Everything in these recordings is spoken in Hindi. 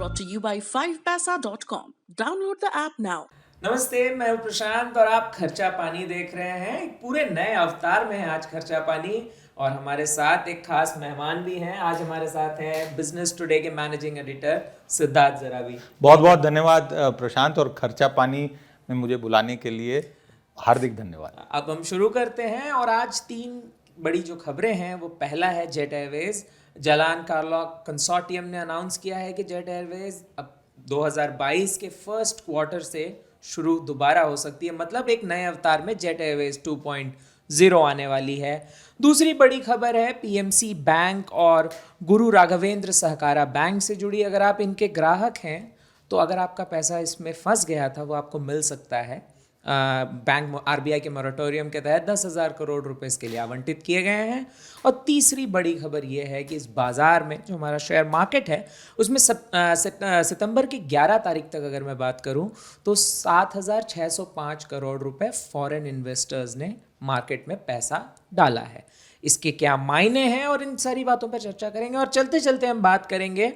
brought to you by 5paisa.com. Download the app now. नमस्ते, मैं हूं प्रशांत और आप खर्चा पानी देख रहे हैं। एक पूरे नए अवतार में है आज खर्चा पानी और हमारे साथ एक खास मेहमान भी हैं। आज हमारे साथ हैं बिजनेस टुडे के मैनेजिंग एडिटर सिद्धार्थ जरावी। बहुत बहुत धन्यवाद प्रशांत, और खर्चा पानी में मुझे बुलाने के लिए हार्दिक धन्यवाद। अब हम शुरू करते हैं और आज 3 बड़ी जो खबरें हैं वो पहला है जेट एयरवेज। जलान कार्लॉक कंसोर्टियम ने अनाउंस किया है कि जेट एयरवेज अब 2022 के फर्स्ट क्वार्टर से शुरू दोबारा हो सकती है, मतलब एक नए अवतार में जेट एयरवेज 2.0 आने वाली है। दूसरी बड़ी खबर है पीएमसी बैंक और गुरु राघवेंद्र सहकारा बैंक से जुड़ी। अगर आप इनके ग्राहक हैं तो अगर आपका पैसा इसमें फंस गया था वो आपको मिल सकता है। बैंक आरबीआई के मोरेटोरियम के तहत 10,000 करोड़ रुपए इसके लिए आवंटित किए गए हैं। और तीसरी बड़ी खबर ये है कि इस बाज़ार में जो हमारा शेयर मार्केट है उसमें सितंबर की 11 तारीख तक अगर मैं बात करूं तो 7,605 करोड़ रुपए फॉरेन इन्वेस्टर्स ने मार्केट में पैसा डाला है। इसके क्या मायने हैं और इन सारी बातों पर चर्चा करेंगे। और चलते चलते हम बात करेंगे,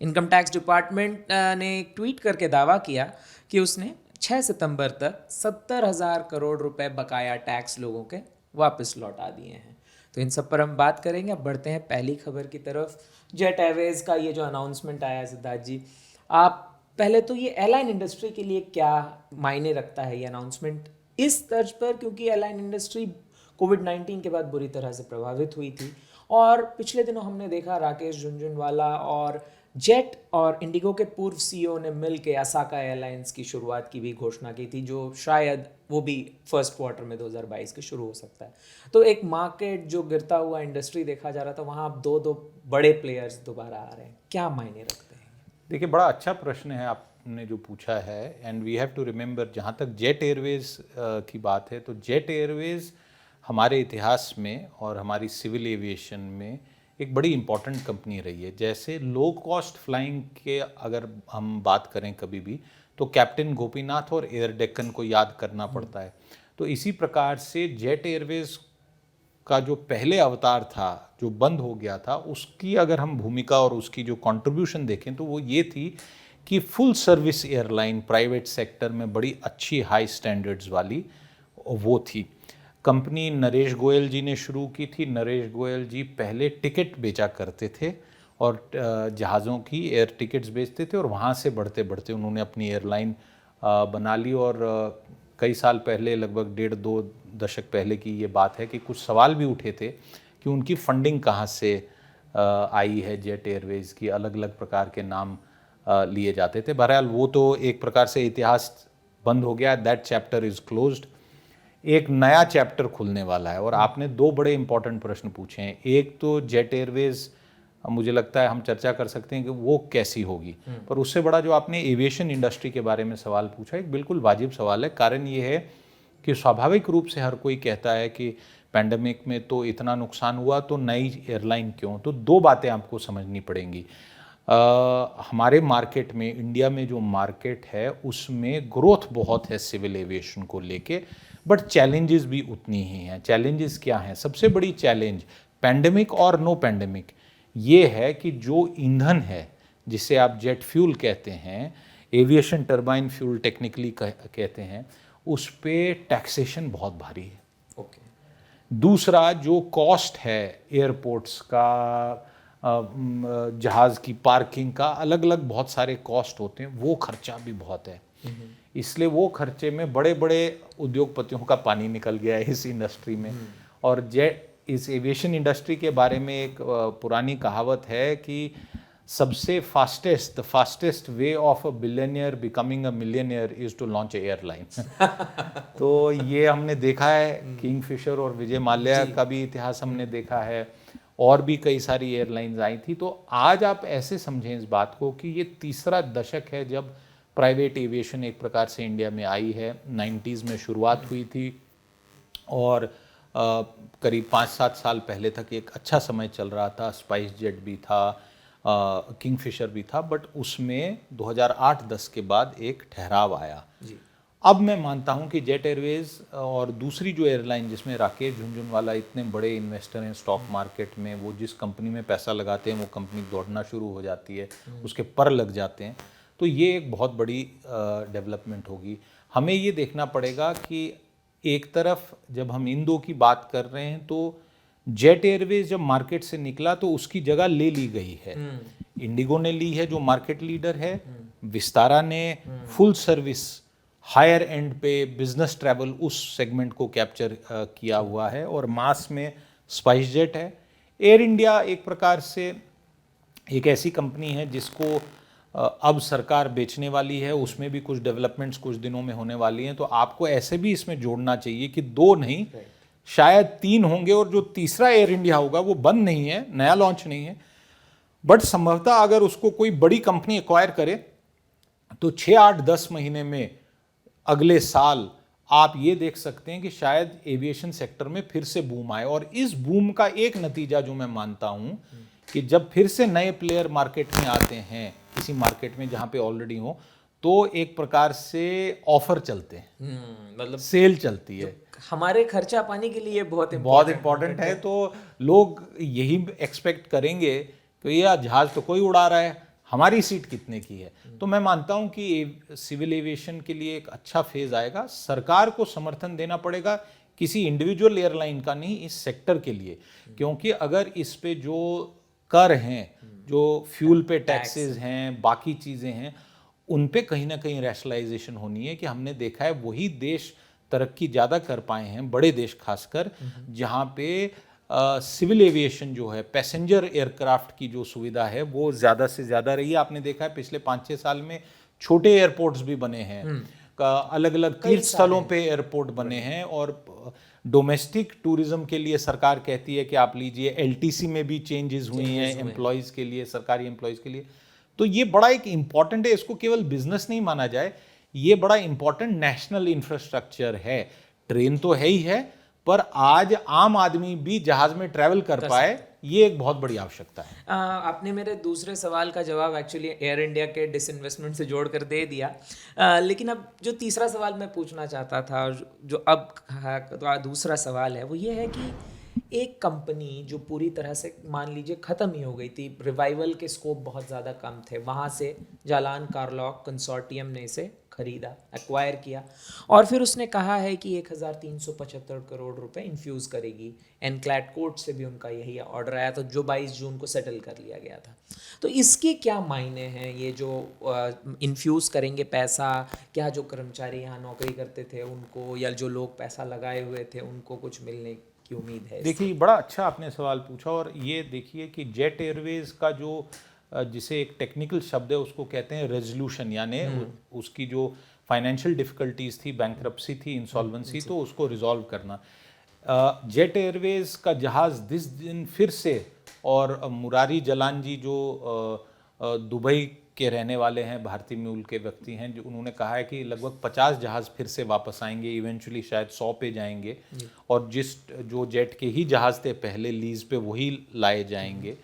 इनकम टैक्स डिपार्टमेंट ने एक ट्वीट करके दावा किया कि उसने 6 सितंबर तक 70,000 करोड़ रुपए बकाया टैक्स लोगों के वापस लौटा दिए हैं। तो इन सब पर हम बात करेंगे। अब बढ़ते हैं पहली खबर की तरफ। जेट एयरवेज का ये जो अनाउंसमेंट आया है सिद्धार्थ जी, आप पहले तो ये एयरलाइन इंडस्ट्री के लिए क्या मायने रखता है ये अनाउंसमेंट इस तर्ज पर, क्योंकि एयरलाइन इंडस्ट्री कोविड-19 के बाद बुरी तरह से प्रभावित हुई थी और पिछले दिनों हमने देखा राकेश झुनझुनवाला और जेट और इंडिगो के पूर्व सीईओ ने मिल के असाका एयरलाइंस की शुरुआत की भी घोषणा की थी, जो शायद वो भी फर्स्ट क्वार्टर में 2022 के शुरू हो सकता है। तो एक मार्केट जो गिरता हुआ इंडस्ट्री देखा जा रहा था, वहाँ अब दो बड़े प्लेयर्स दोबारा आ रहे हैं, क्या मायने रखते हैं? देखिए, बड़ा अच्छा प्रश्न है आपने जो पूछा है। And we have to remember, जहाँ तक जेट एयरवेज की बात है तो जेट एयरवेज हमारे इतिहास में और हमारी सिविल एविएशन में एक बड़ी इंपॉर्टेंट कंपनी रही है। जैसे लो कॉस्ट फ्लाइंग के अगर हम बात करें कभी भी तो कैप्टन गोपीनाथ और एयर डेक्कन को याद करना पड़ता है। तो इसी प्रकार से जेट एयरवेज का जो पहले अवतार था जो बंद हो गया था, उसकी अगर हम भूमिका और उसकी जो कंट्रीब्यूशन देखें तो वो ये थी कि full service airline private sector में बड़ी अच्छी हाई स्टैंडर्ड्स वाली वो थी। कंपनी नरेश गोयल जी ने शुरू की थी। नरेश गोयल जी पहले टिकट बेचा करते थे और जहाज़ों की एयर टिकट्स बेचते थे और वहाँ से बढ़ते बढ़ते उन्होंने अपनी एयरलाइन बना ली। और कई साल पहले, लगभग 1.5-2 दशक पहले की ये बात है कि कुछ सवाल भी उठे थे कि उनकी फंडिंग कहाँ से आई है। जेट एयरवेज की अलग अलग प्रकार के नाम लिए जाते थे। बहरहाल वो तो एक प्रकार से इतिहास बंद हो गया, दैट चैप्टर इज़ क्लोज्ड। एक नया चैप्टर खुलने वाला है और आपने 2 बड़े इंपॉर्टेंट प्रश्न पूछे हैं। एक तो जेट एयरवेज, मुझे लगता है हम चर्चा कर सकते हैं कि वो कैसी होगी, पर उससे बड़ा जो आपने एविएशन इंडस्ट्री के बारे में सवाल पूछा, एक बिल्कुल वाजिब सवाल है। कारण ये है कि स्वाभाविक रूप से हर कोई कहता है कि पैंडेमिक में तो इतना नुकसान हुआ तो नई एयरलाइन क्यों। तो 2 बातें आपको समझनी पड़ेंगी। हमारे मार्केट में, इंडिया में जो मार्केट है उसमें ग्रोथ बहुत है सिविल एविएशन को लेके, बट चैलेंजेस भी उतनी ही हैं। चैलेंजेस क्या हैं? सबसे बड़ी चैलेंज, पैंडेमिक और नो पैंडेमिक, ये है कि जो ईंधन है जिसे आप जेट फ्यूल कहते हैं, एविएशन टर्बाइन फ्यूल टेक्निकली कहते हैं, उस पे टैक्सेशन बहुत भारी है। ओके। दूसरा जो कॉस्ट है एयरपोर्ट्स का, जहाज़ की पार्किंग का, अलग अलग बहुत सारे कॉस्ट होते हैं, वो खर्चा भी बहुत है। इसलिए वो खर्चे में बड़े बड़े उद्योगपतियों का पानी निकल गया है इस इंडस्ट्री में। और इस एविएशन इंडस्ट्री के बारे में एक पुरानी कहावत है कि सबसे the fastest way of a billionaire becoming a millionaire is to launch airline. तो ये हमने देखा है, किंगफिशर और विजय माल्या का भी इतिहास हमने देखा है, और भी कई सारी एयरलाइंस आई थी। तो आज आप ऐसे समझें इस बात को कि ये तीसरा दशक है जब प्राइवेट एविएशन एक प्रकार से इंडिया में आई है। 90s में शुरुआत हुई थी और करीब 5-7 साल पहले तक एक अच्छा समय चल रहा था। स्पाइस जेट भी था, किंगफिशर भी था, बट उसमें 2008-10 के बाद एक ठहराव आया। जी। अब मैं मानता हूं कि जेट एयरवेज और दूसरी जो एयरलाइन जिसमें राकेश झुनझुनवाला इतने बड़े इन्वेस्टर हैं स्टॉक मार्केट में, वो जिस कंपनी में पैसा लगाते हैं वो कंपनी दौड़ना शुरू हो जाती है, उसके पर लग जाते हैं, तो ये एक बहुत बड़ी डेवलपमेंट होगी। हमें ये देखना पड़ेगा कि एक तरफ जब हम इन दो की बात कर रहे हैं तो जेट एयरवेज जब मार्केट से निकला तो उसकी जगह ले ली गई है, इंडिगो ने ली है जो मार्केट लीडर है, विस्तारा ने फुल सर्विस हायर एंड पे बिजनेस ट्रैवल उस सेगमेंट को कैप्चर किया हुआ है, और मास में स्पाइस जेट है। एयर इंडिया एक प्रकार से एक ऐसी कंपनी है जिसको अब सरकार बेचने वाली है, उसमें भी कुछ डेवलपमेंट्स कुछ दिनों में होने वाली हैं, तो आपको ऐसे भी इसमें जोड़ना चाहिए कि 2 नहीं शायद 3 होंगे, और जो तीसरा एयर इंडिया होगा वो बंद नहीं है, नया लॉन्च नहीं है, बट संभवतः अगर उसको कोई बड़ी कंपनी एक्वायर करे तो 6, 8, 10 महीने में अगले साल आप ये देख सकते हैं कि शायद एविएशन सेक्टर में फिर से बूम आए। और इस बूम का एक नतीजा जो मैं मानता हूं कि जब फिर से नए प्लेयर मार्केट में आते हैं किसी मार्केट में जहां पे ऑलरेडी हो, तो एक प्रकार से ऑफर चलते हैं, मतलब सेल चलती है, हमारे खर्चा पानी के लिए बहुत इंपॉर्टेंट है। तो लोग यही एक्सपेक्ट करेंगे कि यह जहाज तो कोई उड़ा रहा है, हमारी सीट कितने की है। तो मैं मानता हूं कि सिविल एविएशन के लिए एक अच्छा फेज आएगा। सरकार को समर्थन देना पड़ेगा, किसी इंडिविजुअल एयरलाइन का नहीं, इस सेक्टर के लिए, क्योंकि अगर इस पे जो कर हैं, जो फ्यूल पे टैक्सेस हैं, बाकी चीज़ें हैं, उन पे कहीं ना कहीं रैशनलाइजेशन होनी है। कि हमने देखा है वही देश तरक्की ज़्यादा कर पाए हैं, बड़े देश खासकर, जहाँ पे सिविल एविएशन जो है, पैसेंजर एयरक्राफ्ट की जो सुविधा है वो ज़्यादा से ज़्यादा रही है। आपने देखा है पिछले 5-6 साल में छोटे एयरपोर्ट्स भी बने हैं, अलग अलग तीर्थ स्थलों पे एयरपोर्ट बने हैं, और डोमेस्टिक टूरिज्म के लिए सरकार कहती है कि आप लीजिए, एलटीसी में भी चेंजेस हुई हैं एम्प्लॉयज़ के लिए, सरकारी एम्प्लॉयज़ के लिए। तो ये बड़ा एक इम्पॉर्टेंट है, इसको केवल बिजनेस नहीं माना जाए, ये बड़ा इम्पॉर्टेंट नेशनल इंफ्रास्ट्रक्चर है। ट्रेन तो है ही है, पर आज आम आदमी भी जहाज में ट्रैवल कर पाए, ये एक बहुत बड़ी आवश्यकता है। आपने मेरे दूसरे सवाल का जवाब एक्चुअली एयर इंडिया के डिसइन्वेस्टमेंट से जोड़कर दे दिया, लेकिन अब जो तीसरा सवाल मैं पूछना चाहता था, जो अब दूसरा सवाल है, वो ये है कि एक कंपनी जो पूरी तरह से मान लीजिए ख़त्म ही हो गई थी, रिवाइवल के स्कोप बहुत ज़्यादा कम थे, वहाँ से जालान कार्लॉक कंसोर्टियम ने इसे खरीदा, एक्वायर किया, और फिर उसने कहा है कि 1375 करोड़ रुपए इन्फ्यूज़ करेगी। एनक्लैड कोर्ट से भी उनका यही ऑर्डर आया था, जो 22 जून को सेटल कर लिया गया था। तो इसके क्या मायने हैं, ये जो इन्फ्यूज़ करेंगे पैसा, क्या जो कर्मचारी यहाँ नौकरी करते थे उनको, या जो लोग पैसा लगाए हुए थे उनको कुछ मिलने की उम्मीद है? देखिए, बड़ा अच्छा आपने सवाल पूछा, और ये देखिए कि जेट एयरवेज का जो जिसे एक टेक्निकल शब्द है उसको कहते हैं रेजोल्यूशन, यानी उसकी जो फाइनेंशियल डिफिकल्टीज थी, बैंकरप्सी थी, इंसॉल्वेंसी, तो उसको रिजॉल्व करना। जेट एयरवेज का जहाज़ जिस दिन फिर से, और मुरारी जलान जी जो दुबई के रहने वाले हैं, भारतीय मूल के व्यक्ति हैं, जो उन्होंने कहा है कि लगभग 50 जहाज़ फिर से वापस आएंगे, इवेंचुअली शायद 100 पे जाएंगे, और जो जेट के ही जहाज़ थे पहले लीज पे वही लाए जाएंगे।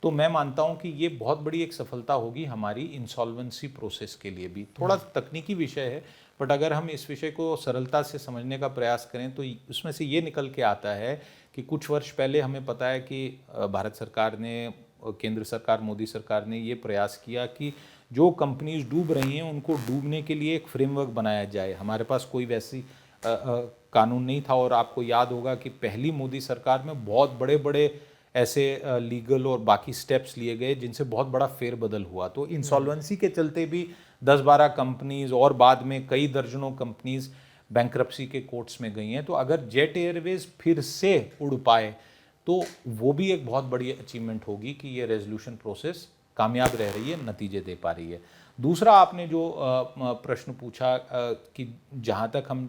तो मैं मानता हूं कि ये बहुत बड़ी एक सफलता होगी हमारी इंसॉल्वेंसी प्रोसेस के लिए भी। थोड़ा तकनीकी विषय है, बट अगर हम इस विषय को सरलता से समझने का प्रयास करें तो उसमें से ये निकल के आता है कि कुछ वर्ष पहले हमें पता है कि भारत सरकार ने, केंद्र सरकार, मोदी सरकार ने ये प्रयास किया कि जो कंपनीज डूब रही हैं उनको डूबने के लिए एक फ्रेमवर्क बनाया जाए। हमारे पास कोई वैसी कानून नहीं था, और आपको याद होगा कि पहली मोदी सरकार में बहुत बड़े बड़े ऐसे लीगल और बाकी स्टेप्स लिए गए जिनसे बहुत बड़ा फेरबदल हुआ। तो इंसॉल्वेंसी के चलते भी 10-12 कंपनीज और बाद में कई दर्जनों कंपनीज बैंकरप्सी के कोर्ट्स में गई हैं। तो अगर जेट एयरवेज फिर से उड़ पाए तो वो भी एक बहुत बड़ी अचीवमेंट होगी कि ये रेजोल्यूशन प्रोसेस कामयाब रह रही है, नतीजे दे पा रही है। दूसरा आपने जो प्रश्न पूछा कि जहाँ तक हम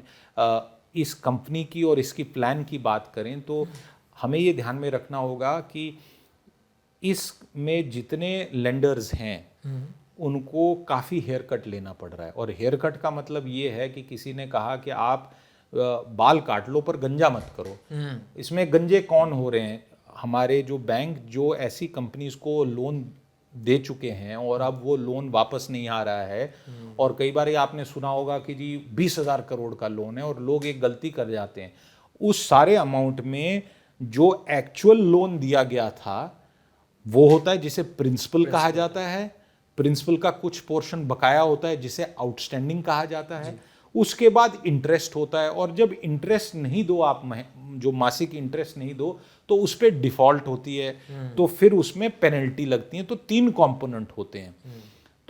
इस कंपनी की और इसकी प्लान की बात करें, तो हमें ये ध्यान में रखना होगा कि इसमें जितने लेंडर्स हैं उनको काफ़ी हेयर कट लेना पड़ रहा है। और हेयर कट का मतलब ये है कि किसी ने कहा कि आप बाल काट लो पर गंजा मत करो। इसमें गंजे कौन हो रहे हैं? हमारे जो बैंक जो ऐसी कंपनीज को लोन दे चुके हैं और अब वो लोन वापस नहीं आ रहा है, और कई बार ये आपने सुना होगा कि जी 20,000 करोड़ का लोन है और लोग एक गलती कर जाते हैं, उस सारे अमाउंट में जो एक्चुअल लोन दिया गया था वो होता है जिसे प्रिंसिपल कहा जाता है, प्रिंसिपल का कुछ पोर्शन बकाया होता है जिसे आउटस्टैंडिंग कहा जाता है, उसके बाद इंटरेस्ट होता है, और जब इंटरेस्ट नहीं दो आप जो मासिक इंटरेस्ट नहीं दो तो उस पर डिफॉल्ट होती है, तो फिर उसमें पेनल्टी लगती है। तो 3 कंपोनेंट होते हैं।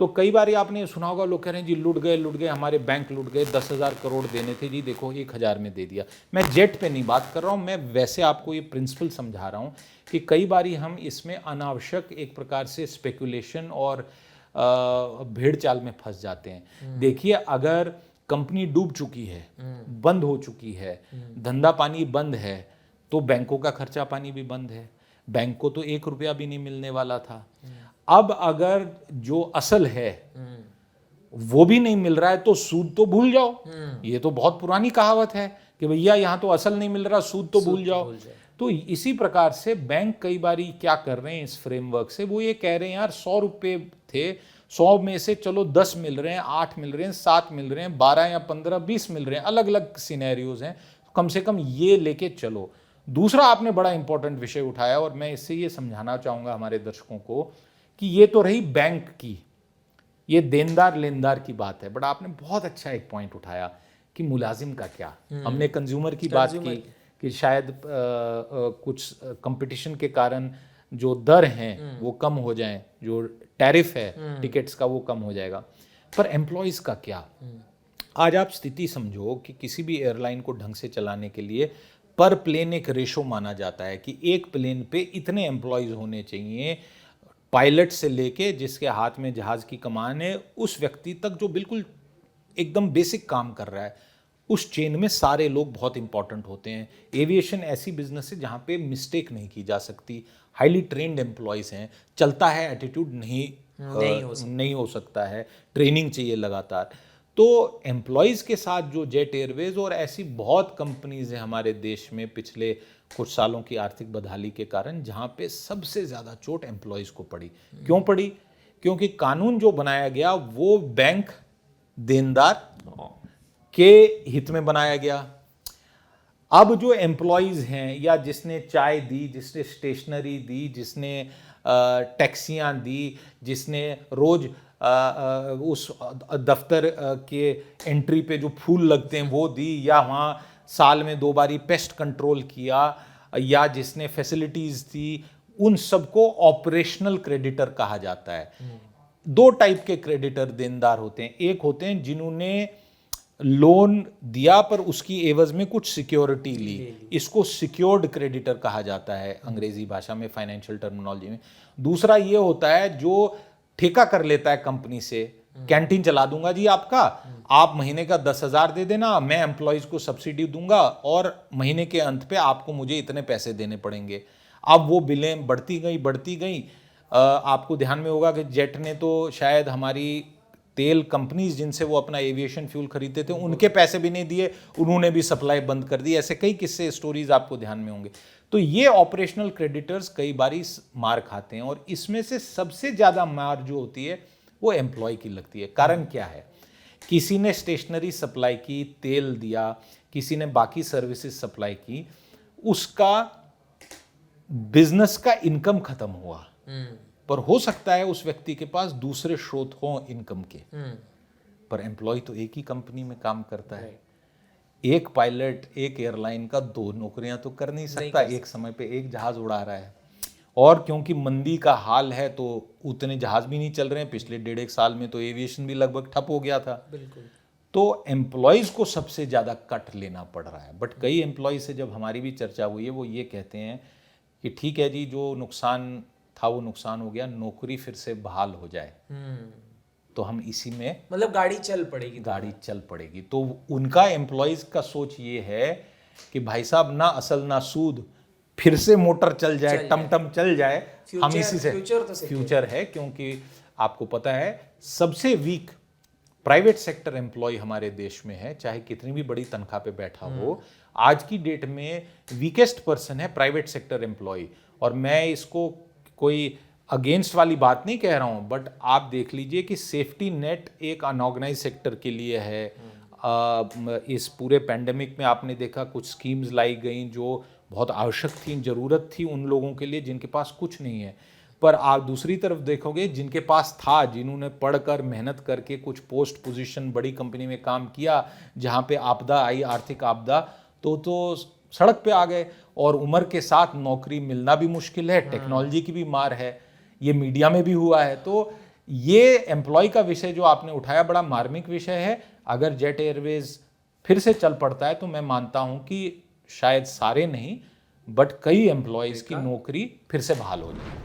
तो कई बार ये आपने सुना होगा, लोग कह रहे हैं जी लूट गए हमारे बैंक लूट गए, 10,000 करोड़ देने थे जी, देखो 1,000 में दे दिया। मैं जेट पे नहीं बात कर रहा हूँ, मैं वैसे आपको ये प्रिंसिपल समझा रहा हूँ कि कई बारी हम इसमें अनावश्यक एक प्रकार से स्पेकुलेशन और भेड़ चाल में फंस जाते हैं। देखिए, अगर कंपनी डूब चुकी है, बंद हो चुकी है, धंधा पानी बंद है, तो बैंकों का खर्चा पानी भी बंद है, बैंक को तो 1 रुपया भी नहीं मिलने वाला था। अब अगर जो असल है वो भी नहीं मिल रहा है तो सूद तो भूल जाओ। ये तो बहुत पुरानी कहावत है कि भैया यहाँ तो असल नहीं मिल रहा, सूद तो भूल जाओ। तो इसी प्रकार से बैंक कई बारी क्या कर रहे हैं इस फ्रेमवर्क से, वो ये कह रहे हैं यार 100 रुपये थे, 100 में से चलो 10 मिल रहे हैं, 8 मिल रहे हैं, 7 मिल रहे हैं, 12 या 15, 20 मिल रहे हैं, अलग अलग सिनेरियोज हैं, कम से कम ये लेके चलो। दूसरा आपने बड़ा इंपॉर्टेंट विषय उठाया और मैं इससे ये समझाना चाहूँगा हमारे दर्शकों को कि ये तो रही बैंक की, ये देनदार लेनदार की बात है, बट आपने बहुत अच्छा एक पॉइंट उठाया कि मुलाजिम का क्या। हमने कंज्यूमर की बात की कि शायद कुछ कंपटीशन के कारण जो दर हैं वो कम हो जाएं, जो टैरिफ है टिकट्स का वो कम हो जाएगा, पर एम्प्लॉयज़ का क्या। आज आप स्थिति समझो कि किसी भी एयरलाइन को ढंग से चलाने के लिए पर प्लेन एक रेशो माना जाता है कि एक प्लेन पे इतने एम्प्लॉयज़ होने चाहिए, पायलट से लेके जिसके हाथ में जहाज़ की कमान है उस व्यक्ति तक जो बिल्कुल एकदम बेसिक काम कर रहा है, उस चेन में सारे लोग बहुत इंपॉर्टेंट होते हैं। एविएशन ऐसी बिजनेस है जहाँ पे मिस्टेक नहीं की जा सकती, हाईली ट्रेंड एम्प्लॉयज़ हैं, चलता है एटीट्यूड नहीं हो सकता है, ट्रेनिंग चाहिए लगातार। तो एम्प्लॉयज़ के साथ जो जेट एयरवेज और ऐसी बहुत कंपनीज हैं हमारे देश में पिछले कुछ सालों की आर्थिक बदहाली के कारण, जहाँ पे सबसे ज़्यादा चोट एम्प्लॉयज़ को पड़ी। क्यों पड़ी? क्योंकि कानून जो बनाया गया वो बैंक देनदार के हित में बनाया गया। अब जो एम्प्लॉयज़ हैं या जिसने चाय दी, जिसने स्टेशनरी दी, जिसने टैक्सियाँ दी, जिसने रोज़ उस दफ्तर के एंट्री पे जो फूल लगते हैं वो दी, या वहाँ साल में 2 बारी पेस्ट कंट्रोल किया, या जिसने फैसिलिटीज़ थी, उन सबको ऑपरेशनल क्रेडिटर कहा जाता है। 2 टाइप के क्रेडिटर देनदार होते हैं। एक होते हैं जिन्होंने लोन दिया पर उसकी एवज में कुछ सिक्योरिटी ली, इसको सिक्योर्ड क्रेडिटर कहा जाता है अंग्रेजी भाषा में, फाइनेंशियल टर्मिनोलॉजी में। दूसरा ये होता है जो ठेका कर लेता है कंपनी से, कैंटीन चला दूंगा जी आपका, आप महीने का 10,000 दे देना, मैं एम्प्लॉयज को सब्सिडी दूंगा और महीने के अंत पे आपको मुझे इतने पैसे देने पड़ेंगे। अब वो बिलें बढ़ती गई। आपको ध्यान में होगा कि जेट ने तो शायद हमारी तेल कंपनीज जिनसे वो अपना एविएशन फ्यूल खरीदते थे उनके पैसे भी नहीं दिए, उन्होंने भी सप्लाई बंद कर दी। ऐसे कई किस्से स्टोरीज आपको ध्यान में होंगे। तो ये ऑपरेशनल क्रेडिटर्स कई बारी मार खाते हैं, और इसमें से सबसे ज़्यादा मार जो होती है वो एम्प्लॉय की लगती है। कारण क्या है? किसी ने स्टेशनरी सप्लाई की, तेल दिया, किसी ने बाकी सर्विसेज सप्लाई की, उसका बिजनेस का इनकम खत्म हुआ, पर हो सकता है उस व्यक्ति के पास दूसरे स्रोत हों इनकम के, पर एम्प्लॉय तो एक ही कंपनी में काम करता है। एक पायलट एक एयरलाइन का 2 नौकरियां तो कर नहीं सकता, एक समय पे एक जहाज उड़ा रहा है, और क्योंकि मंदी का हाल है तो उतने जहाज भी नहीं चल रहे हैं। पिछले 1.5 साल में तो एविएशन भी लगभग ठप हो गया था। बिल्कुल। तो एम्प्लॉयज को सबसे ज़्यादा कट लेना पड़ रहा है। बट कई एम्प्लॉय से जब हमारी भी चर्चा हुई है वो ये कहते हैं कि ठीक है जी, जो नुकसान था वो नुकसान हो गया, नौकरी फिर से बहाल हो जाए तो हम इसी में मतलब गाड़ी चल पड़ेगी। तो उनका एम्प्लॉयज का सोच ये है कि भाई साहब ना असल ना सूद, फिर से मोटर चल जाए, टमटम चल जाए, हम इसी से फ्यूचर है। क्योंकि आपको पता है सबसे वीक प्राइवेट सेक्टर एम्प्लॉय हमारे देश में है, चाहे कितनी भी बड़ी तनख्वाह पे बैठा हो, आज की डेट में वीकेस्ट पर्सन है प्राइवेट सेक्टर एम्प्लॉय। और मैं इसको कोई अगेंस्ट वाली बात नहीं कह रहा हूँ, बट आप देख लीजिए कि सेफ्टी नेट एक अनऑर्गेनाइज सेक्टर के लिए है। इस पूरे पेंडेमिक में आपने देखा कुछ स्कीम्स लाई गई जो बहुत आवश्यक थी, ज़रूरत थी उन लोगों के लिए जिनके पास कुछ नहीं है। पर आप दूसरी तरफ देखोगे जिनके पास था, जिन्होंने पढ़कर मेहनत करके कुछ पोस्ट पोजीशन बड़ी कंपनी में काम किया, जहाँ पे आपदा आई, आर्थिक आपदा, तो सड़क पे आ गए। और उम्र के साथ नौकरी मिलना भी मुश्किल है, टेक्नोलॉजी की भी मार है, ये मीडिया में भी हुआ है। तो ये एम्प्लॉय का विषय जो आपने उठाया बड़ा मार्मिक विषय है। अगर जेट एयरवेज फिर से चल पड़ता है तो मैं मानता हूं कि शायद सारे नहीं बट कई एम्प्लॉयज़ की नौकरी फिर से बहाल हो जाए।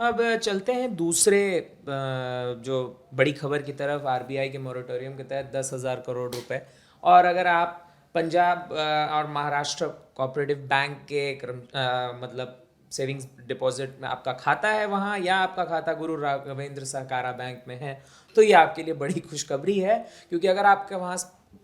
अब चलते हैं दूसरे जो बड़ी खबर की तरफ, आरबीआई के मोरेटोरियम के तहत 10,000 करोड़ रुपए। और अगर आप पंजाब और महाराष्ट्र कोऑपरेटिव बैंक के मतलब सेविंग्स डिपॉजिट में आपका खाता है वहाँ, या आपका खाता गुरु राघवेंद्र सहकारा बैंक में है, तो ये आपके लिए बड़ी खुशखबरी है। क्योंकि अगर आपके वहाँ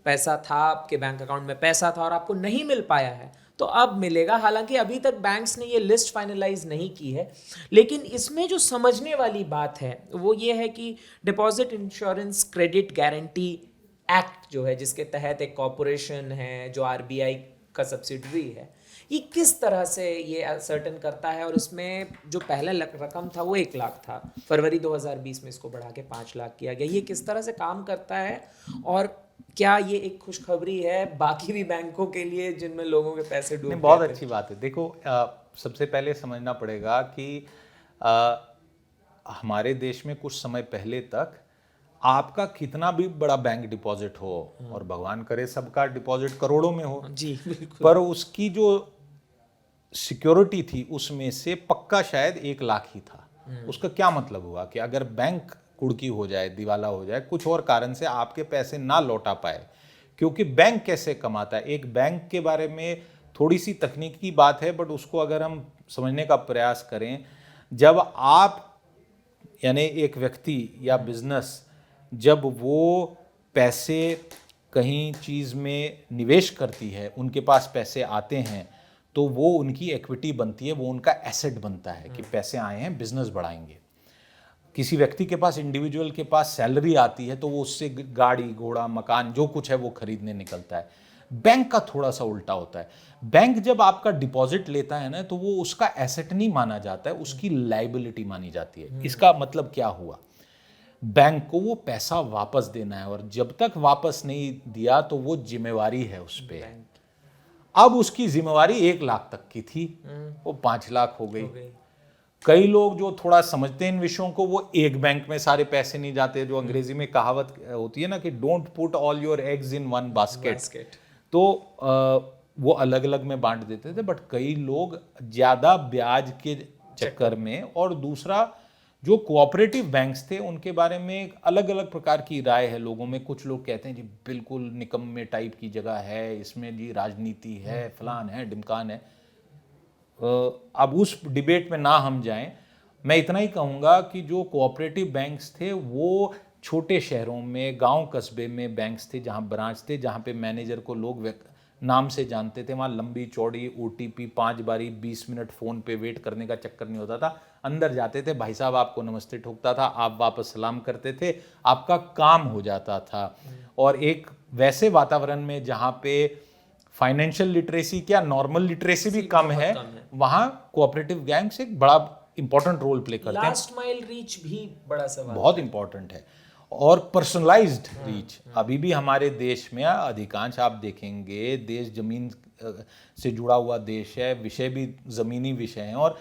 पैसा था, आपके बैंक अकाउंट में पैसा था और आपको नहीं मिल पाया है, तो अब मिलेगा। हालांकि अभी तक बैंक्स ने ये लिस्ट फाइनलाइज नहीं की है, लेकिन इसमें जो समझने वाली बात है वो ये है कि deposit insurance credit guarantee act जो है, जिसके तहत एक कॉरपोरेशन है जो आरबीआई का सब्सिडरी है, ये किस तरह से ये असर्टन करता है। और इसमें जो पहला रकम था वो 1 लाख था, फरवरी 2020 में इसको बढ़ा के 5 लाख किया गया। ये किस तरह से काम करता है और क्या ये एक खुशखबरी है बाकी भी बैंकों के लिए जिनमें लोगों के पैसे डूब गए थे? बहुत अच्छी बात है। देखो, सबसे पहले समझना पड़ेगा कि हमारे देश में कुछ समय पहले तक आपका कितना भी बड़ा बैंक डिपॉजिट हो, और भगवान करे सबका डिपॉजिट करोड़ों में हो जी बिल्कुल, पर उसकी जो सिक्योरिटी थी उसमें से पक्का शायद 1 लाख ही था। उसका क्या मतलब हुआ कि अगर बैंक कुड़की हो जाए, दिवाला हो जाए, कुछ और कारण से आपके पैसे ना लौटा पाए, क्योंकि बैंक कैसे कमाता है, एक बैंक के बारे में थोड़ी सी तकनीक की बात है बट उसको अगर हम समझने का प्रयास करें, जब आप यानी एक व्यक्ति या बिजनेस जब वो पैसे कहीं चीज़ में निवेश करती है, उनके पास पैसे आते हैं तो वो उनकी इक्विटी बनती है, वो उनका एसेट बनता है कि पैसे आए हैं, बिजनेस बढ़ाएंगे। किसी व्यक्ति के पास, इंडिविजुअल के पास सैलरी आती है तो वो उससे गाड़ी घोड़ा मकान जो कुछ है वो खरीदने निकलता है। बैंक का थोड़ा सा उल्टा होता है। बैंक जब आपका डिपॉजिट लेता है ना तो वो उसका एसेट नहीं माना जाता है, उसकी लाइबिलिटी मानी जाती है। इसका मतलब क्या हुआ, बैंक को वो पैसा वापस देना है और जब तक वापस नहीं दिया तो वो जिम्मेवारी है उस पर। अब उसकी जिम्मेवारी 1 लाख तक की थी, वो 5 लाख हो गई। कई लोग जो थोड़ा समझते हैं इन विषयों को, वो एक बैंक में सारे पैसे नहीं जाते, जो अंग्रेजी में कहावत होती है ना कि don't put all your eggs in one basket, तो वो अलग अलग में बांट देते थे। बट कई लोग ज्यादा ब्याज के चक्कर में, और दूसरा जो कोऑपरेटिव बैंक्स थे उनके बारे में अलग अलग प्रकार की राय है लोगों में। कुछ लोग कहते हैं जी बिल्कुल निकम्मे टाइप की जगह है, इसमें जी राजनीति है, फलान है, ढिमकान है। अब उस डिबेट में ना हम जाएं, मैं इतना ही कहूँगा कि जो कोऑपरेटिव बैंक्स थे वो छोटे शहरों में, गांव कस्बे में बैंक्स थे जहां ब्रांच थे, जहां पे मैनेजर को लोग नाम से जानते थे। वहाँ लंबी चौड़ी ओटीपी 5 बारी 20 मिनट फ़ोन पे वेट करने का चक्कर नहीं होता था। अंदर जाते थे, भाई साहब आपको नमस्ते ठोकता था, आप वापस सलाम करते थे, आपका काम हो जाता था। और एक वैसे वातावरण में जहाँ पे फाइनेंशियल लिटरेसी क्या नॉर्मल लिटरेसी भी कम है, वहाँ कोऑपरेटिव बैंक्स एक बड़ा इंपॉर्टेंट रोल प्ले करते हैं। लास्ट माइल रीच भी बड़ा सवाल, बहुत इंपॉर्टेंट है, और पर्सनलाइज्ड रीच। अभी भी हमारे देश में अधिकांश आप देखेंगे देश जमीन से जुड़ा हुआ देश है, विषय भी ज़मीनी विषय हैं, और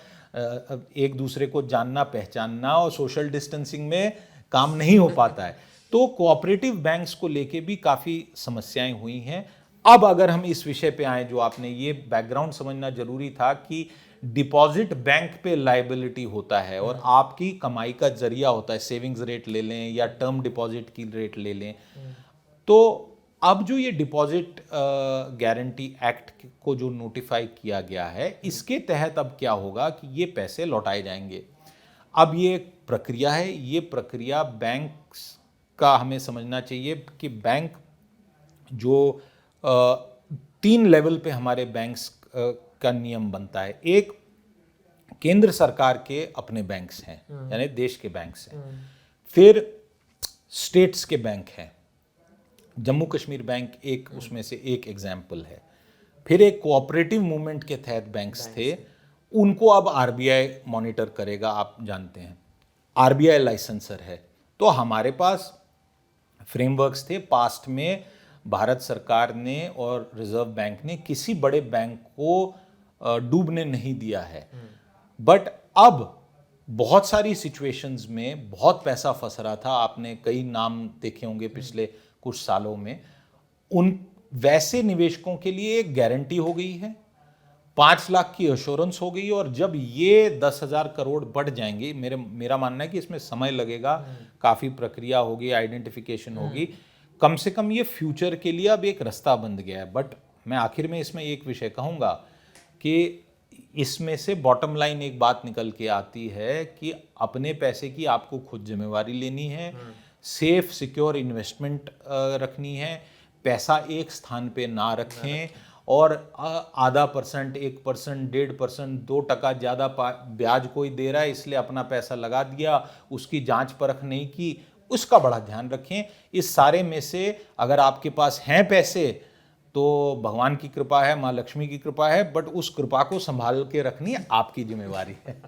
एक दूसरे को जानना पहचानना और सोशल डिस्टेंसिंग में काम नहीं हो पाता है। तो कोऑपरेटिव बैंक्स को लेके भी काफ़ी समस्याएं हुई हैं। अब अगर हम इस विषय पे आए, जो आपने ये बैकग्राउंड समझना जरूरी था कि डिपॉजिट बैंक पे लाइबिलिटी होता है और आपकी कमाई का जरिया होता है, सेविंग्स रेट ले लें या टर्म डिपॉजिट की रेट ले लें। तो अब जो ये डिपॉजिट गारंटी एक्ट को जो नोटिफाई किया गया है, इसके तहत अब क्या होगा कि ये पैसे लौटाए जाएंगे। अब ये एक प्रक्रिया है, ये प्रक्रिया बैंक का हमें समझना चाहिए कि बैंक जो 3 लेवल पे हमारे बैंक्स का नियम बनता है। एक केंद्र सरकार के अपने बैंक्स हैं, यानी देश के बैंक्स हैं, फिर स्टेट्स के बैंक हैं, जम्मू कश्मीर बैंक एक उसमें से एक एग्जाम्पल है, फिर एक कोऑपरेटिव मूवमेंट के तहत बैंक्स थे, उनको अब आरबीआई मॉनिटर करेगा, आप जानते हैं आरबीआई लाइसेंसर है। तो हमारे पास फ्रेमवर्क्स थे, पास्ट में भारत सरकार ने और रिजर्व बैंक ने किसी बड़े बैंक को डूबने नहीं दिया है, बट अब बहुत सारी सिचुएशंस में बहुत पैसा फंस रहा था, आपने कई नाम देखे होंगे पिछले कुछ सालों में, उन वैसे निवेशकों के लिए एक गारंटी हो गई है, 5 लाख की एश्योरेंस हो गई, और जब ये 10,000 करोड़ बढ़ जाएंगे, मेरा मानना है कि इसमें समय लगेगा, काफ़ी प्रक्रिया होगी, आइडेंटिफिकेशन होगी, कम से कम ये फ्यूचर के लिए अब एक रास्ता बन गया है। बट मैं आखिर में इसमें एक विषय कहूँगा कि इसमें से बॉटम लाइन एक बात निकल के आती है कि अपने पैसे की आपको खुद जिम्मेवारी लेनी है, सेफ सिक्योर इन्वेस्टमेंट रखनी है, पैसा एक स्थान पे ना रखें, और आधा %, 1%, 1.5%, 2% ज़्यादा ब्याज कोई दे रहा है इसलिए अपना पैसा लगा दिया, उसकी जांच परख नहीं की, उसका बड़ा ध्यान रखें। इस सारे में से अगर आपके पास हैं पैसे तो भगवान की कृपा है, माँ लक्ष्मी की कृपा है, बट उस कृपा को संभाल के रखनी आपकी जिम्मेवारी है।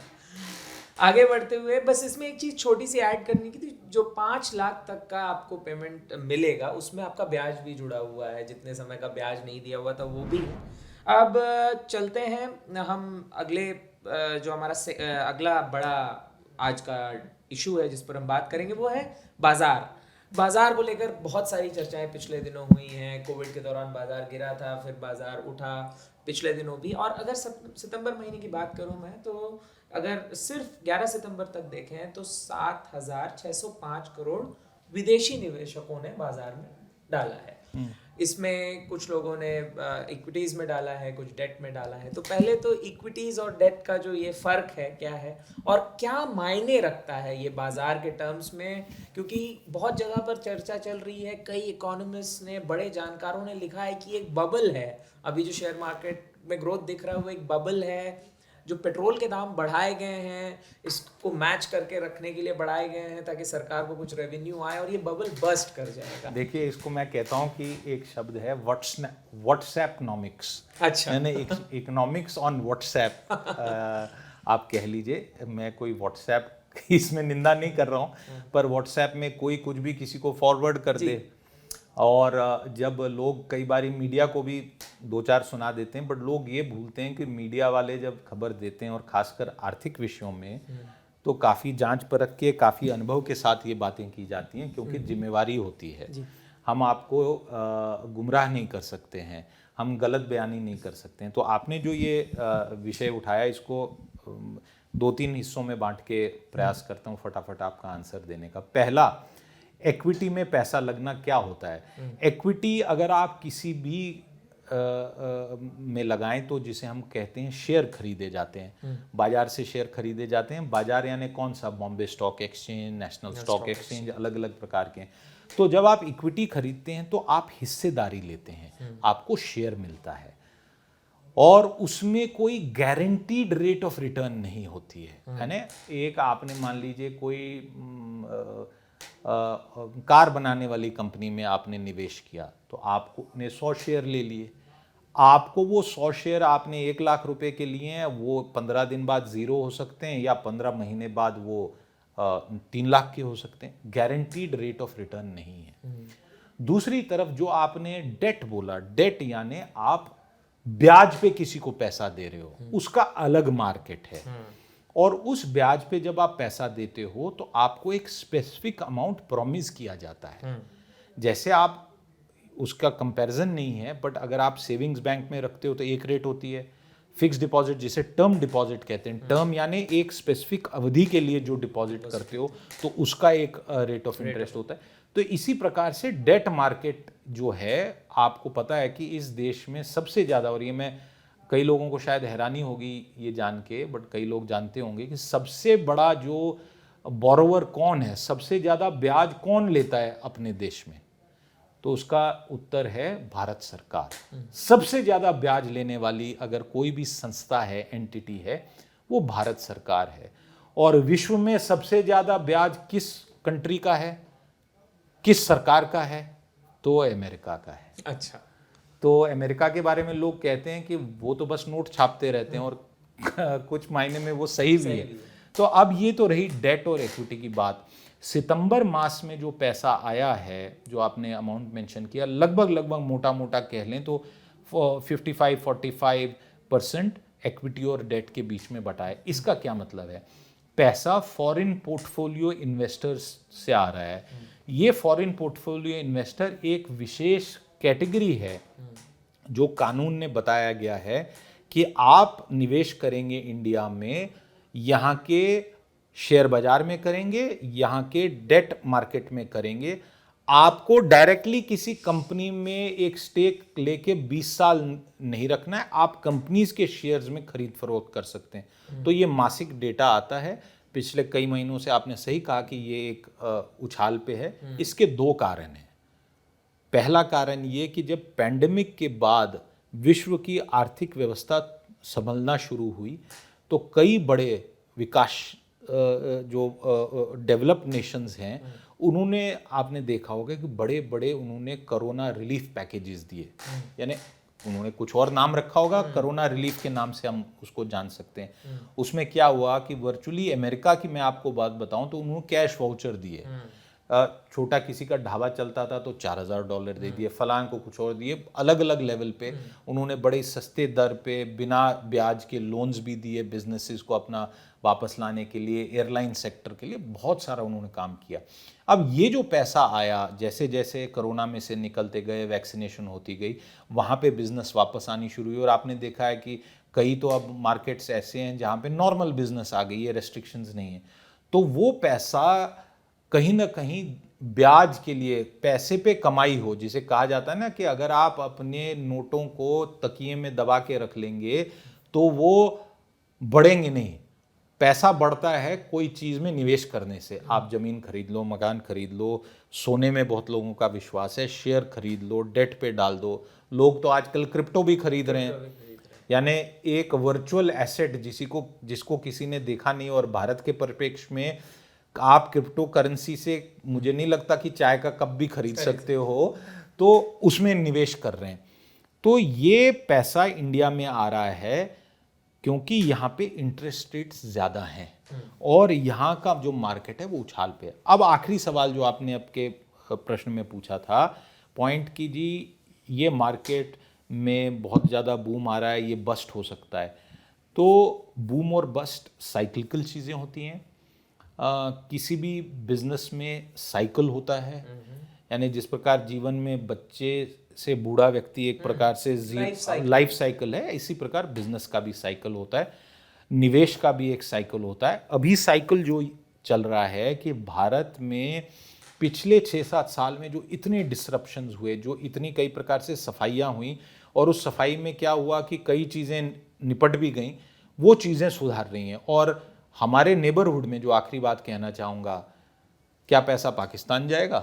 आगे बढ़ते हुए बस इसमें एक चीज़ छोटी सी ऐड करनी की थी, जो 5 लाख तक का आपको पेमेंट मिलेगा उसमें आपका ब्याज भी जुड़ा हुआ है, जितने समय का ब्याज नहीं दिया हुआ था वो भी है। अब चलते हैं हम अगले जो हमारा अगला बड़ा आज का इशू है जिस पर हम बात करेंगे, वो है बाजार को लेकर बहुत सारी चर्चाएं पिछले दिनों हुई हैं। कोविड के दौरान बाजार गिरा था, फिर बाजार उठा पिछले दिनों भी, और अगर सितंबर महीने की बात करूं मैं, तो अगर सिर्फ 11 सितंबर तक देखें तो 7,605 करोड़ विदेशी निवेशकों ने बाजार में डाला है। इसमें कुछ लोगों ने इक्विटीज में डाला है, कुछ डेट में डाला है। तो पहले तो इक्विटीज और डेट का जो ये फर्क है क्या है, और क्या मायने रखता है ये बाजार के टर्म्स में, क्योंकि बहुत जगह पर चर्चा चल रही है, कई इकोनॉमिस्ट ने, बड़े जानकारों ने लिखा है कि एक बबल है, अभी जो शेयर मार्केट में ग्रोथ दिख रहा है वो एक बबल है, जो पेट्रोल के दाम बढ़ाए गए हैं इसको मैच करके रखने के लिए बढ़ाए गए हैं ताकि सरकार को कुछ रेवेन्यू आए, और ये बबल बस्ट कर जाएगा। देखिए, इसको मैं कहता हूँ कि एक शब्द है व्हाट्सएपनॉमिक्स। अच्छा, मैंने इकोनॉमिक्स ऑन व्हाट्सएप आप कह लीजिए। मैं कोई व्हाट्सएप की इसमें निंदा नहीं कर रहा हूँ, पर व्हाट्सएप में कोई कुछ भी किसी को फॉरवर्ड कर दे, और जब लोग कई बार मीडिया को भी 2-4 सुना देते हैं, बट लोग ये भूलते हैं कि मीडिया वाले जब खबर देते हैं, और खासकर आर्थिक विषयों में, तो काफ़ी जांच परख के, काफ़ी अनुभव के साथ ये बातें की जाती हैं, क्योंकि जिम्मेवारी होती है। हम आपको गुमराह नहीं कर सकते हैं, हम गलत बयानी नहीं कर सकते हैं। तो आपने जो ये विषय उठाया, इसको 2-3 हिस्सों में बांट के प्रयास करता हूँ फटाफट आपका आंसर देने का। पहला, इक्विटी में पैसा लगना क्या होता है। इक्विटी अगर आप किसी भी में लगाएं तो जिसे हम कहते हैं शेयर खरीदे जाते हैं, बाजार से शेयर खरीदे जाते हैं। बाजार यानी कौन सा? Bombay stock exchange, national stock exchange, अलग अलग प्रकार के हैं। तो जब आप इक्विटी खरीदते हैं तो आप हिस्सेदारी लेते हैं, आपको शेयर मिलता है, और उसमें कोई गारंटीड रेट ऑफ रिटर्न नहीं होती है ना। एक आपने मान लीजिए कोई कार बनाने वाली कंपनी में आपने निवेश किया, तो आपने 100 शेयर ले लिए, आपको वो 100 शेयर आपने 1 लाख रुपए के लिए हैं, वो 15 दिन बाद जीरो हो सकते हैं, या 15 महीने बाद वो 3 लाख के हो सकते हैं। गारंटीड रेट ऑफ रिटर्न नहीं है। दूसरी तरफ जो आपने डेट बोला, डेट यानी आप ब्याज पे किसी को पैसा दे रहे हो, उसका अलग मार्केट है, और उस ब्याज पे जब आप पैसा देते हो तो आपको एक स्पेसिफिक अमाउंट प्रॉमिस किया जाता है। जैसे आप, उसका कंपैरिजन नहीं है, बट अगर आप सेविंग्स बैंक में रखते हो तो एक रेट होती है, फिक्स डिपॉजिट जिसे टर्म डिपॉजिट कहते हैं, टर्म यानी एक स्पेसिफिक अवधि के लिए जो डिपॉजिट करते हो तो उसका एक रेट ऑफ इंटरेस्ट होता है। तो इसी प्रकार से डेट मार्केट जो है, आपको पता है कि इस देश में सबसे ज़्यादा, और ये मैं, कई लोगों को शायद हैरानी होगी ये जान के, बट कई लोग जानते होंगे कि सबसे बड़ा जो बोरोवर कौन है, सबसे ज़्यादा ब्याज कौन लेता है अपने देश में, तो उसका उत्तर है भारत सरकार। सबसे ज़्यादा ब्याज लेने वाली अगर कोई भी संस्था है, एंटिटी है, वो भारत सरकार है। और विश्व में सबसे ज़्यादा ब्याज किस कंट्री का है, किस सरकार का है? तो अमेरिका का है। अच्छा, तो अमेरिका के बारे में लोग कहते हैं कि वो तो बस नोट छापते रहते हैं और कुछ मायने में वो सही भी है। तो अब ये तो रही डेट और इक्विटी की बात। सितंबर मास में जो पैसा आया है, जो आपने अमाउंट मेंशन किया, लगभग मोटा मोटा कह लें तो 55-45% इक्विटी और डेट के बीच में बटा है। इसका क्या मतलब है? पैसा फॉरेन पोर्टफोलियो इन्वेस्टर्स से आ रहा है। ये फॉरेन पोर्टफोलियो इन्वेस्टर एक विशेष कैटेगरी है जो कानून ने बताया गया है कि आप निवेश करेंगे इंडिया में, यहाँ के शेयर बाजार में करेंगे, यहाँ के डेट मार्केट में करेंगे। आपको डायरेक्टली किसी कंपनी में एक स्टेक लेके 20 साल नहीं रखना है, आप कंपनीज के शेयर्स में खरीद फरोख्त कर सकते हैं। तो ये मासिक डेटा आता है पिछले कई महीनों से। आपने सही कहा कि ये एक उछाल पे है। इसके दो कारण हैं। पहला कारण ये कि जब पैंडेमिक के बाद विश्व की आर्थिक व्यवस्था संभलना शुरू हुई तो कई बड़े विकास जो डेवलप्ड नेशंस हैं उन्होंने, आपने देखा होगा कि बड़े बड़े उन्होंने कोरोना रिलीफ पैकेजेस दिए। यानी उन्होंने कुछ और नाम रखा होगा, कोरोना रिलीफ के नाम से हम उसको जान सकते हैं। उसमें क्या हुआ कि वर्चुअली अमेरिका की मैं आपको बात बताऊं तो उन्होंने कैश वाउचर दिए। छोटा किसी का ढाबा चलता था तो $4000 दे दिए, फलां को कुछ और दिए। अलग अलग लेवल पे उन्होंने बड़े सस्ते दर पे बिना ब्याज के लोन्स भी दिए बिजनेसेस को अपना वापस लाने के लिए, एयरलाइन सेक्टर के लिए बहुत सारा उन्होंने काम किया। अब ये जो पैसा आया, जैसे जैसे कोरोना में से निकलते गए, वैक्सीनेशन होती गई, वहाँ पे बिजनेस वापस आनी शुरू हुई। और आपने देखा है कि कई तो अब मार्केट्स ऐसे हैं जहाँ पे नॉर्मल बिजनेस आ गई है, रेस्ट्रिक्शंस नहीं है। तो वो पैसा कहीं ना कहीं ब्याज के लिए, पैसे पे कमाई हो, जिसे कहा जाता है ना कि अगर आप अपने नोटों को तकिए में दबा के रख लेंगे तो वो बढ़ेंगे नहीं। पैसा बढ़ता है कोई चीज़ में निवेश करने से। आप ज़मीन खरीद लो, मकान खरीद लो, सोने में बहुत लोगों का विश्वास है, शेयर खरीद लो, डेट पे डाल दो। लोग तो आजकल क्रिप्टो भी खरीद रहे हैं। यानी एक वर्चुअल एसेट जिसको किसी ने देखा नहीं, और भारत के परिप्रेक्ष्य में आप क्रिप्टो करेंसी से मुझे नहीं लगता कि चाय का कप भी खरीद सकते हो, तो उसमें निवेश कर रहे हैं। तो ये पैसा इंडिया में आ रहा है क्योंकि यहाँ पे इंटरेस्ट रेट्स ज़्यादा हैं और यहाँ का जो मार्केट है वो उछाल पे है। अब आखिरी सवाल जो आपने आपके प्रश्न में पूछा था, पॉइंट की जी ये मार्केट में बहुत ज़्यादा बूम आ रहा है, ये बस्ट हो सकता है। तो बूम और बस्ट साइक्लिकल चीज़ें होती हैं। किसी भी बिजनेस में साइकिल होता है, यानी जिस प्रकार जीवन में बच्चे से बूढ़ा व्यक्ति एक प्रकार से लाइफ साइकिल है, इसी प्रकार बिजनेस का भी साइकिल होता है, निवेश का भी एक साइकिल होता है। अभी साइकिल जो चल रहा है कि भारत में पिछले 6-7 साल में जो इतने डिसरप्शंस हुए, जो इतनी कई प्रकार से सफाइयाँ हुई, और उस सफाई में क्या हुआ कि कई चीज़ें निपट भी गईं, वो चीज़ें सुधार रही हैं। और हमारे नेबरहुड में जो आखिरी बात कहना चाहूँगा, क्या पैसा पाकिस्तान जाएगा?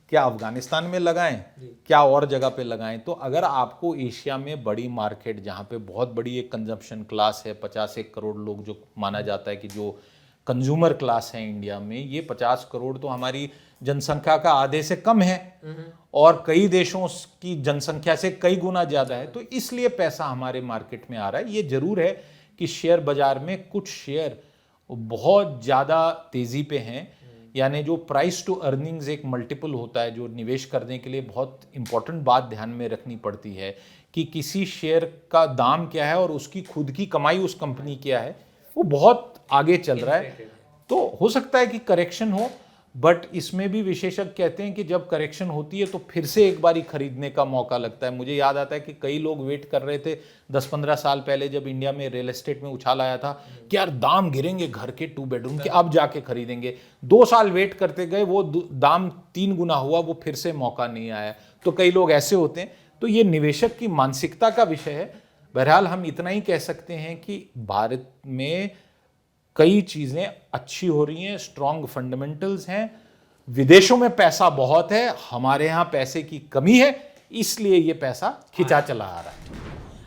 क्या अफगानिस्तान में लगाएं? क्या और जगह पे लगाएं? तो अगर आपको एशिया में बड़ी मार्केट जहाँ पे बहुत बड़ी एक कंजम्पशन क्लास है, 50 करोड़ लोग जो माना जाता है कि जो कंज्यूमर क्लास है इंडिया में, ये 50 करोड़ तो हमारी जनसंख्या का आधे से कम है और कई देशों की जनसंख्या से कई गुना ज़्यादा है। तो इसलिए पैसा हमारे मार्केट में आ रहा है। ये जरूर है कि शेयर बाजार में कुछ शेयर बहुत ज़्यादा तेज़ी पे हैं, यानी जो प्राइस टू अर्निंग्स एक मल्टीपल होता है, जो निवेश करने के लिए बहुत इंपॉर्टेंट बात ध्यान में रखनी पड़ती है कि किसी शेयर का दाम क्या है और उसकी खुद की कमाई उस कंपनी क्या है, वो बहुत आगे चल रहा है। तो हो सकता है कि करेक्शन हो, बट इसमें भी विशेषज्ञ कहते हैं कि जब करेक्शन होती है तो फिर से एक बारी खरीदने का मौका लगता है। मुझे याद आता है कि कई लोग वेट कर रहे थे 10-15 साल पहले जब इंडिया में रियल एस्टेट में उछाल आया था कि यार दाम गिरेंगे घर के 2 बेडरूम के, अब जाके खरीदेंगे। 2 साल वेट करते गए, वो दाम 3 गुना हुआ, वो फिर से मौका नहीं आया। तो कई लोग ऐसे होते हैं। तो ये निवेशक की मानसिकता का विषय है। बहरहाल हम इतना ही कह सकते हैं कि भारत में कई चीज़ें अच्छी हो रही हैं, स्ट्रॉन्ग फंडामेंटल्स हैं। विदेशों में पैसा बहुत है, हमारे यहाँ पैसे की कमी है, इसलिए ये पैसा खिंचा चला आ रहा है।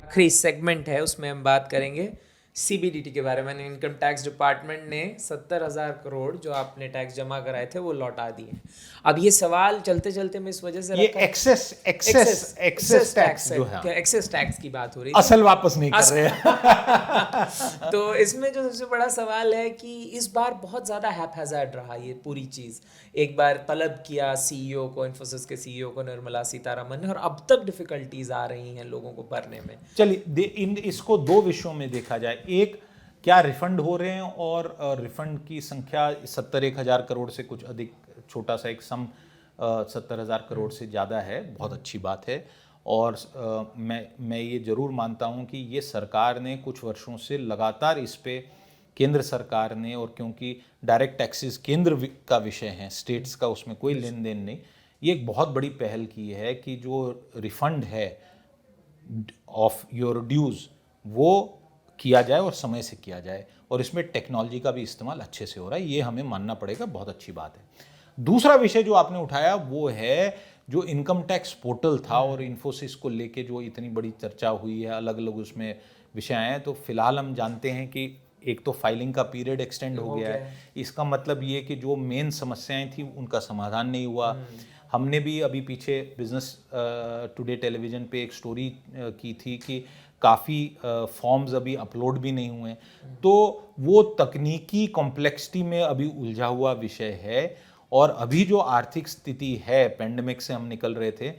आखिरी सेगमेंट है, उसमें हम बात करेंगे सीबीडीटी के बारे में, इनकम टैक्स डिपार्टमेंट ने 70,000 करोड़ जो आपने टैक्स जमा कराए थे वो लौटा दिए। अब ये सवाल चलते चलते मैं इस वजह से ये रखा है- एक्सेस टैक्स जो है, एक्सेस टैक्स की बात हो रही असल वापस नहीं कर रहे हैं। तो इसमें जो सबसे बड़ा सवाल है कि इस बार बहुत ज़्यादा हैपहैज़र्ड रहा ये पूरी चीज़। एक बार तलब किया सीईओ को, इन्फोसिस के सीईओ को निर्मला सीतारमन ने, और अब तक डिफिकल्टीज आ रही हैं लोगों को भरने में। चलिए इसको दो विषयों में देखा जाए। एक, क्या रिफंड हो रहे हैं, और रिफंड की संख्या 71,000 करोड़ से कुछ अधिक, छोटा सा एक सम 70,000 करोड़ से ज़्यादा है, बहुत अच्छी बात है। और मैं ये जरूर मानता हूँ कि ये सरकार ने कुछ वर्षों से लगातार इस पे, केंद्र सरकार ने, और क्योंकि डायरेक्ट टैक्सेस केंद्र का विषय है, स्टेट्स का उसमें कोई लेन देन नहीं, ये एक बहुत बड़ी पहल की है कि जो रिफंड है ऑफ योर ड्यूज़ वो किया जाए और समय से किया जाए, और इसमें टेक्नोलॉजी का भी इस्तेमाल अच्छे से हो रहा है, ये हमें मानना पड़ेगा, बहुत अच्छी बात है। दूसरा विषय जो आपने उठाया वो है जो इनकम टैक्स पोर्टल था, और इन्फोसिस को लेके जो इतनी बड़ी चर्चा हुई है, अलग अलग उसमें विषय आए हैं। तो फिलहाल हम जानते हैं कि एक तो फाइलिंग का पीरियड एक्सटेंड हो गया है, इसका मतलब ये कि जो मेन समस्याएं थी उनका समाधान नहीं हुआ। हमने भी अभी पीछे बिजनेस टुडे टेलीविज़न पे एक स्टोरी की थी कि काफ़ी फॉर्म्स अभी अपलोड भी नहीं हुए, तो वो तकनीकी कॉम्प्लेक्सिटी में अभी उलझा हुआ विषय है। और अभी जो आर्थिक स्थिति है, पेंडेमिक से हम निकल रहे थे,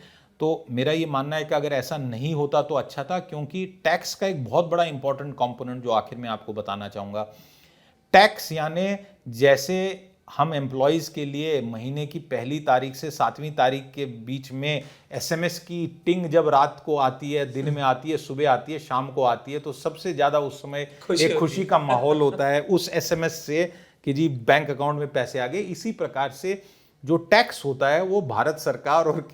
तो मेरा ये मानना है कि अगर ऐसा नहीं होता तो अच्छा था, क्योंकि टैक्स का एक बहुत बड़ा इंपॉर्टेंट कंपोनेंट जो आखिर में आपको बताना चाहूँगा, टैक्स यानी जैसे हम एम्प्लॉयज़ के लिए महीने की 1 तारीख से 7वीं तारीख के बीच में एसएमएस की टिंग जब रात को आती है, दिन में आती है, सुबह आती है, शाम को आती है, तो सबसे ज़्यादा उस समय एक खुशी का माहौल होता है उस एसएमएस से कि जी बैंक अकाउंट में पैसे आ गए। इसी प्रकार से जो टैक्स होता है वो भारत सरकार और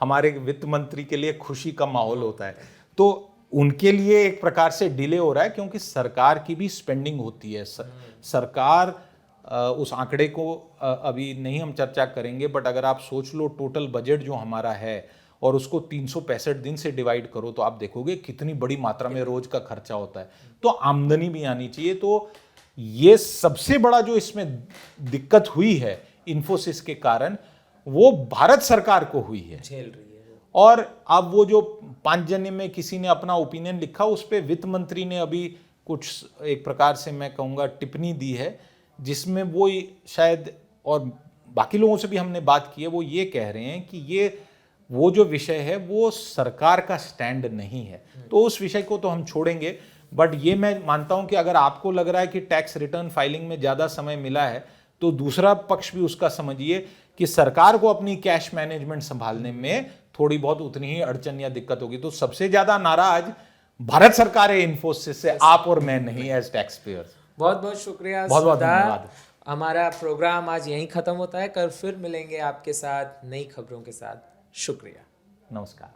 हमारे वित्त मंत्री के लिए खुशी का माहौल होता है। तो उनके लिए एक प्रकार से डिले हो रहा है, क्योंकि सरकार की भी स्पेंडिंग होती है। सरकार उस आंकड़े को अभी नहीं हम चर्चा करेंगे, बट अगर आप सोच लो टोटल बजट जो हमारा है और उसको 365 दिन से डिवाइड करो, तो आप देखोगे कितनी बड़ी मात्रा में रोज का खर्चा होता है। तो आमदनी भी आनी चाहिए। तो ये सबसे बड़ा जो इसमें दिक्कत हुई है इन्फोसिस के कारण, वो भारत सरकार को हुई है, झेल रही है। और अब वो जो 5 जने में किसी ने अपना ओपिनियन लिखा, उस पर वित्त मंत्री ने अभी कुछ एक प्रकार से मैं कहूँगा टिप्पणी दी है, जिसमें वो शायद, और बाकी लोगों से भी हमने बात की है, वो ये कह रहे हैं कि ये वो जो विषय है वो सरकार का स्टैंड नहीं है। तो उस विषय को तो हम छोड़ेंगे, बट ये मैं मानता हूं कि अगर आपको लग रहा है कि टैक्स रिटर्न फाइलिंग में ज़्यादा समय मिला है, तो दूसरा पक्ष भी उसका समझिए कि सरकार को अपनी कैश मैनेजमेंट संभालने में थोड़ी बहुत उतनी ही अड़चन या दिक्कत होगी। तो सबसे ज़्यादा नाराज भारत सरकार है इन्फोसिस से, आप और मैं नहीं, एज टैक्स पेयर्स। बहुत बहुत शुक्रिया, बहुत बहुत धन्यवाद। हमारा प्रोग्राम आज यहीं ख़त्म होता है। कल फिर मिलेंगे आपके साथ नई खबरों के साथ। शुक्रिया, नमस्कार।